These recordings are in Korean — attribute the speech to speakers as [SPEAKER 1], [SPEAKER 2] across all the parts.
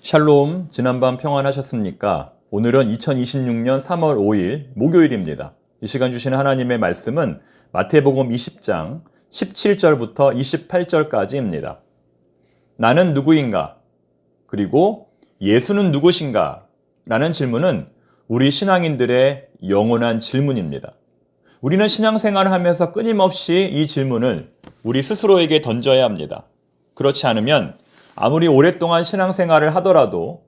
[SPEAKER 1] 샬롬, 지난밤 평안하셨습니까? 오늘은 2026년 3월 5일 목요일입니다. 이 시간 주시는 하나님의 말씀은 마태복음 20장 17절부터 28절까지입니다. 나는 누구인가? 그리고 예수는 누구신가? 라는 질문은 우리 신앙인들의 영원한 질문입니다. 우리는 신앙생활을 하면서 끊임없이 이 질문을 우리 스스로에게 던져야 합니다. 그렇지 않으면 아무리 오랫동안 신앙생활을 하더라도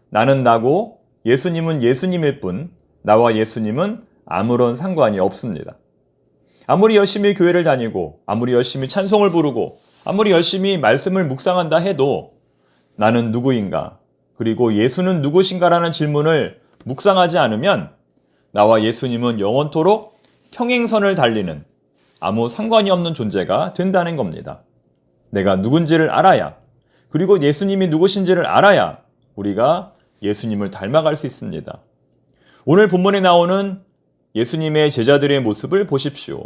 [SPEAKER 1] 나는 나고 예수님은 예수님일 뿐 나와 예수님은 아무런 상관이 없습니다. 아무리 열심히 교회를 다니고 아무리 열심히 찬송을 부르고 아무리 열심히 말씀을 묵상한다 해도 나는 누구인가? 그리고 예수는 누구신가라는 질문을 묵상하지 않으면 나와 예수님은 영원토록 평행선을 달리는 아무 상관이 없는 존재가 된다는 겁니다. 내가 누군지를 알아야, 그리고 예수님이 누구신지를 알아야 우리가 예수님을 닮아갈 수 있습니다. 오늘 본문에 나오는 예수님의 제자들의 모습을 보십시오.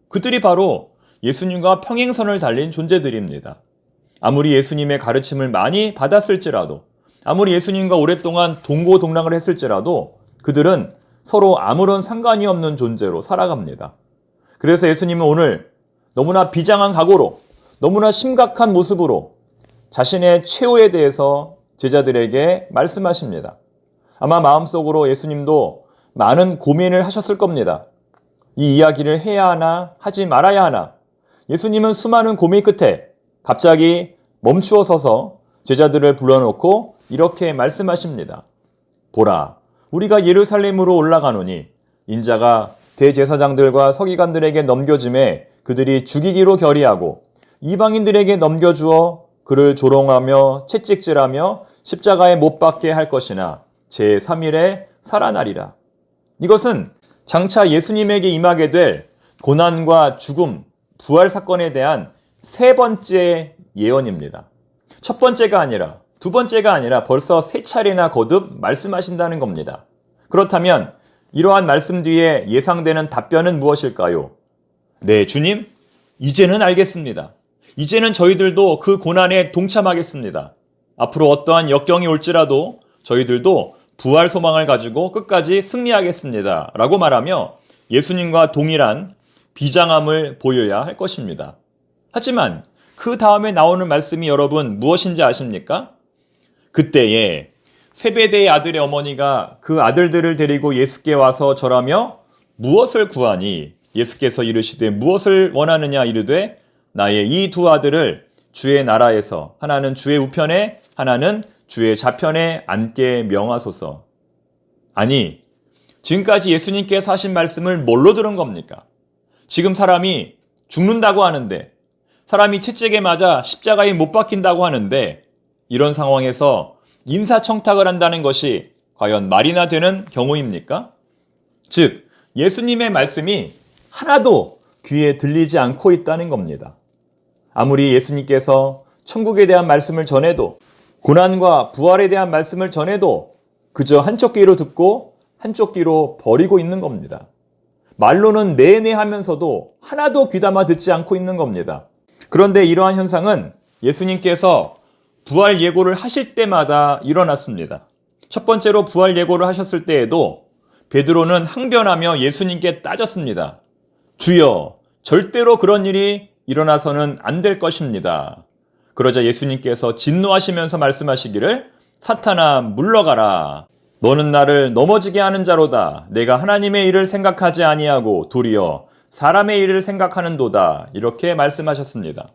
[SPEAKER 1] 그들이 바로 예수님과 평행선을 달린 존재들입니다. 아무리 예수님의 가르침을 많이 받았을지라도, 아무리 예수님과 오랫동안 동고동락을 했을지라도 그들은 서로 아무런 상관이 없는 존재로 살아갑니다. 그래서 예수님은 오늘 너무나 비장한 각오로, 너무나 심각한 모습으로 자신의 최후에 대해서 제자들에게 말씀하십니다. 아마 마음속으로 예수님도 많은 고민을 하셨을 겁니다. 이 이야기를 해야 하나, 하지 말아야 하나. 예수님은 수많은 고민 끝에 갑자기 멈추어 서서 제자들을 불러놓고 이렇게 말씀하십니다. 보라, 우리가 예루살렘으로 올라가노니 인자가 대제사장들과 서기관들에게 넘겨짐에 그들이 죽이기로 결의하고 이방인들에게 넘겨주어 그를 조롱하며 채찍질하며 십자가에 못 박게 할 것이나 제3일에 살아나리라. 이것은 장차 예수님에게 임하게 될 고난과 죽음, 부활 사건에 대한 세 번째 예언입니다. 첫 번째가 아니라, 두 번째가 아니라 벌써 세 차례나 거듭 말씀하신다는 겁니다. 그렇다면 이러한 말씀 뒤에 예상되는 답변은 무엇일까요? 네, 주님, 이제는 알겠습니다. 이제는 저희들도 그 고난에 동참하겠습니다. 앞으로 어떠한 역경이 올지라도 저희들도 부활 소망을 가지고 끝까지 승리하겠습니다. 라고 말하며 예수님과 동일한 비장함을 보여야 할 것입니다. 하지만 그 다음에 나오는 말씀이 여러분 무엇인지 아십니까? 그때에 세베대의 아들의 어머니가 그 아들들을 데리고 예수께 와서 절하며 무엇을 구하니? 예수께서 이르시되 무엇을 원하느냐 이르되 나의 이 두 아들을 주의 나라에서 하나는 주의 우편에 하나는 주의 좌편에 앉게 명하소서. 아니, 지금까지 예수님께서 하신 말씀을 뭘로 들은 겁니까? 지금 사람이 죽는다고 하는데, 사람이 채찍에 맞아 십자가에 못 박힌다고 하는데, 이런 상황에서 인사청탁을 한다는 것이 과연 말이나 되는 경우입니까? 즉, 예수님의 말씀이 하나도 귀에 들리지 않고 있다는 겁니다. 아무리 예수님께서 천국에 대한 말씀을 전해도, 고난과 부활에 대한 말씀을 전해도 그저 한쪽 귀로 듣고 한쪽 귀로 버리고 있는 겁니다. 말로는 네네 하면서도 하나도 귀담아 듣지 않고 있는 겁니다. 그런데 이러한 현상은 예수님께서 부활 예고를 하실 때마다 일어났습니다. 첫 번째로 부활 예고를 하셨을 때에도 베드로는 항변하며 예수님께 따졌습니다. 주여, 절대로 그런 일이 일어나서는 안 될 것입니다. 그러자 예수님께서 진노하시면서 말씀하시기를 사탄아 물러가라. 너는 나를 넘어지게 하는 자로다. 내가 하나님의 일을 생각하지 아니하고 도리어 사람의 일을 생각하는도다. 이렇게 말씀하셨습니다.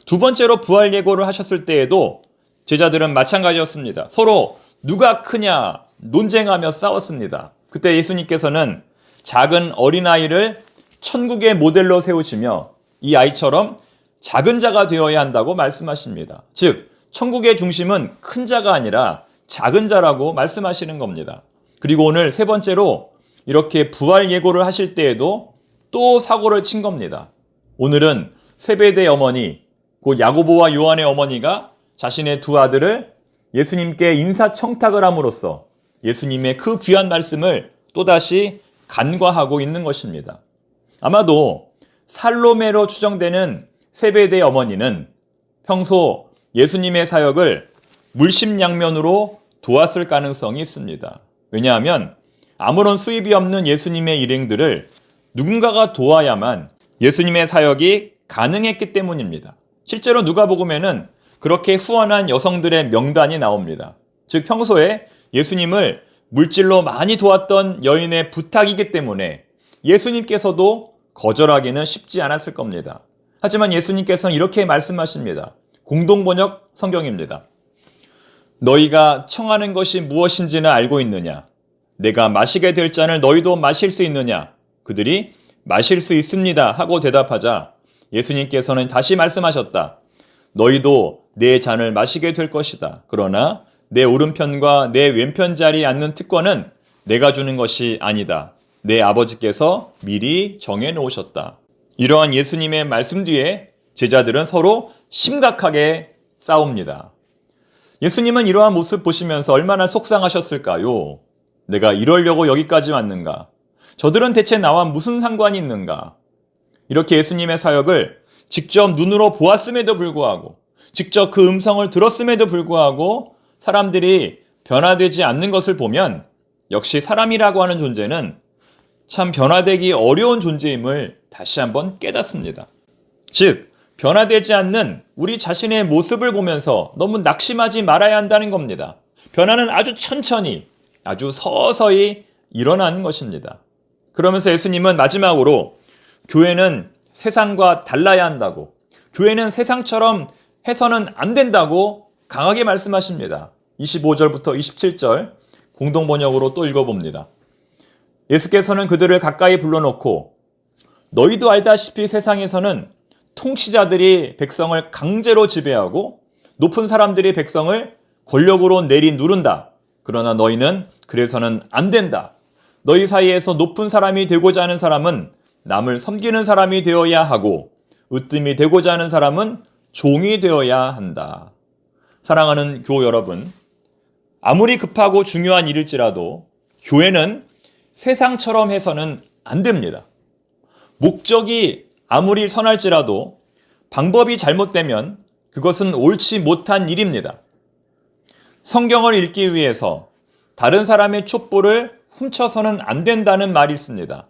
[SPEAKER 1] 두 번째로 부활 예고를 하셨을 때에도 제자들은 마찬가지였습니다. 서로 누가 크냐 논쟁하며 싸웠습니다. 그때 예수님께서는 작은 어린아이를 천국의 모델로 세우시며 이 아이처럼 작은 자가 되어야 한다고 말씀하십니다. 즉, 천국의 중심은 큰 자가 아니라 작은 자라고 말씀하시는 겁니다. 그리고 오늘 세 번째로 이렇게 부활 예고를 하실 때에도 또 사고를 친 겁니다. 오늘은 세베대 어머니, 곧 야고보와 요한의 어머니가 자신의 두 아들을 예수님께 인사청탁을 함으로써 예수님의 그 귀한 말씀을 또다시 간과하고 있는 것입니다. 아마도 살로메로 추정되는 세베대 어머니는 평소 예수님의 사역을 물심양면으로 도왔을 가능성이 있습니다. 왜냐하면 아무런 수입이 없는 예수님의 일행들을 누군가가 도와야만 예수님의 사역이 가능했기 때문입니다. 실제로 누가복음에는 그렇게 후원한 여성들의 명단이 나옵니다. 즉 평소에 예수님을 물질로 많이 도왔던 여인의 부탁이기 때문에 예수님께서도 거절하기는 쉽지 않았을 겁니다. 하지만 예수님께서는 이렇게 말씀하십니다. 공동번역 성경입니다. 너희가 청하는 것이 무엇인지는 알고 있느냐? 내가 마시게 될 잔을 너희도 마실 수 있느냐? 그들이 마실 수 있습니다 하고 대답하자 예수님께서는 다시 말씀하셨다. 너희도 내 잔을 마시게 될 것이다. 그러나 내 오른편과 내 왼편 자리에 앉는 특권은 내가 주는 것이 아니다. 내 아버지께서 미리 정해 놓으셨다. 이러한 예수님의 말씀 뒤에 제자들은 서로 심각하게 싸웁니다. 예수님은 이러한 모습 보시면서 얼마나 속상하셨을까요? 내가 이러려고 여기까지 왔는가? 저들은 대체 나와 무슨 상관이 있는가? 이렇게 예수님의 사역을 직접 눈으로 보았음에도 불구하고 직접 그 음성을 들었음에도 불구하고 사람들이 변화되지 않는 것을 보면 역시 사람이라고 하는 존재는 참 변화되기 어려운 존재임을 다시 한번 깨닫습니다. 즉, 변화되지 않는 우리 자신의 모습을 보면서 너무 낙심하지 말아야 한다는 겁니다. 변화는 아주 천천히, 아주 서서히 일어나는 것입니다. 그러면서 예수님은 마지막으로 교회는 세상과 달라야 한다고, 교회는 세상처럼 해서는 안 된다고 강하게 말씀하십니다. 25절부터 27절 공동번역으로 또 읽어봅니다. 예수께서는 그들을 가까이 불러놓고 너희도 알다시피 세상에서는 통치자들이 백성을 강제로 지배하고 높은 사람들이 백성을 권력으로 내리누른다. 그러나 너희는 그래서는 안 된다. 너희 사이에서 높은 사람이 되고자 하는 사람은 남을 섬기는 사람이 되어야 하고 으뜸이 되고자 하는 사람은 종이 되어야 한다. 사랑하는 교우 여러분, 아무리 급하고 중요한 일일지라도 교회는 세상처럼 해서는 안 됩니다. 목적이 아무리 선할지라도 방법이 잘못되면 그것은 옳지 못한 일입니다. 성경을 읽기 위해서 다른 사람의 촛불을 훔쳐서는 안 된다는 말이 있습니다.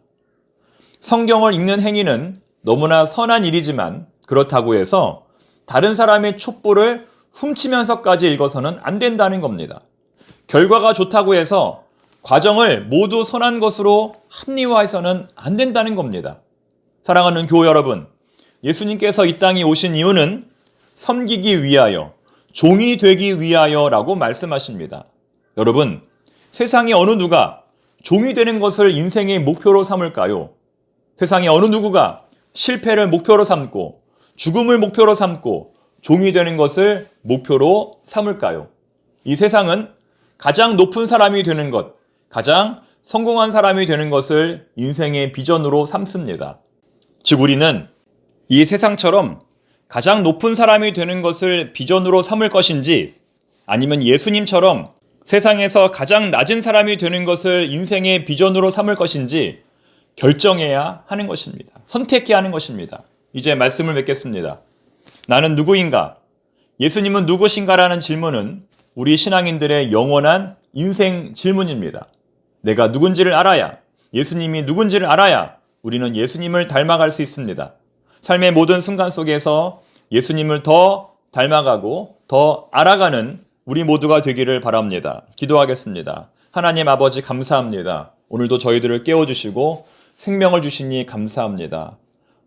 [SPEAKER 1] 성경을 읽는 행위는 너무나 선한 일이지만 그렇다고 해서 다른 사람의 촛불을 훔치면서까지 읽어서는 안 된다는 겁니다. 결과가 좋다고 해서 과정을 모두 선한 것으로 합리화해서는 안 된다는 겁니다. 사랑하는 교우 여러분, 예수님께서 이 땅에 오신 이유는 섬기기 위하여, 종이 되기 위하여라고 말씀하십니다. 여러분, 세상에 어느 누가 종이 되는 것을 인생의 목표로 삼을까요? 세상에 어느 누구가 실패를 목표로 삼고 죽음을 목표로 삼고 종이 되는 것을 목표로 삼을까요? 이 세상은 가장 높은 사람이 되는 것, 가장 성공한 사람이 되는 것을 인생의 비전으로 삼습니다. 즉 우리는 이 세상처럼 가장 높은 사람이 되는 것을 비전으로 삼을 것인지 아니면 예수님처럼 세상에서 가장 낮은 사람이 되는 것을 인생의 비전으로 삼을 것인지 결정해야 하는 것입니다. 선택해야 하는 것입니다. 이제 말씀을 맺겠습니다. 나는 누구인가? 예수님은 누구신가라는 질문은 우리 신앙인들의 영원한 인생 질문입니다. 내가 누군지를 알아야, 예수님이 누군지를 알아야 우리는 예수님을 닮아갈 수 있습니다. 삶의 모든 순간 속에서 예수님을 더 닮아가고 더 알아가는 우리 모두가 되기를 바랍니다. 기도하겠습니다. 하나님 아버지 감사합니다. 오늘도 저희들을 깨워주시고 생명을 주시니 감사합니다.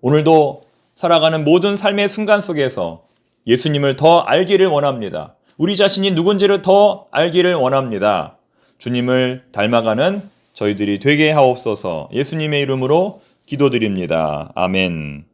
[SPEAKER 1] 오늘도 살아가는 모든 삶의 순간 속에서 예수님을 더 알기를 원합니다. 우리 자신이 누군지를 더 알기를 원합니다. 주님을 닮아가는 저희들이 되게 하옵소서. 예수님의 이름으로 기도드립니다. 아멘.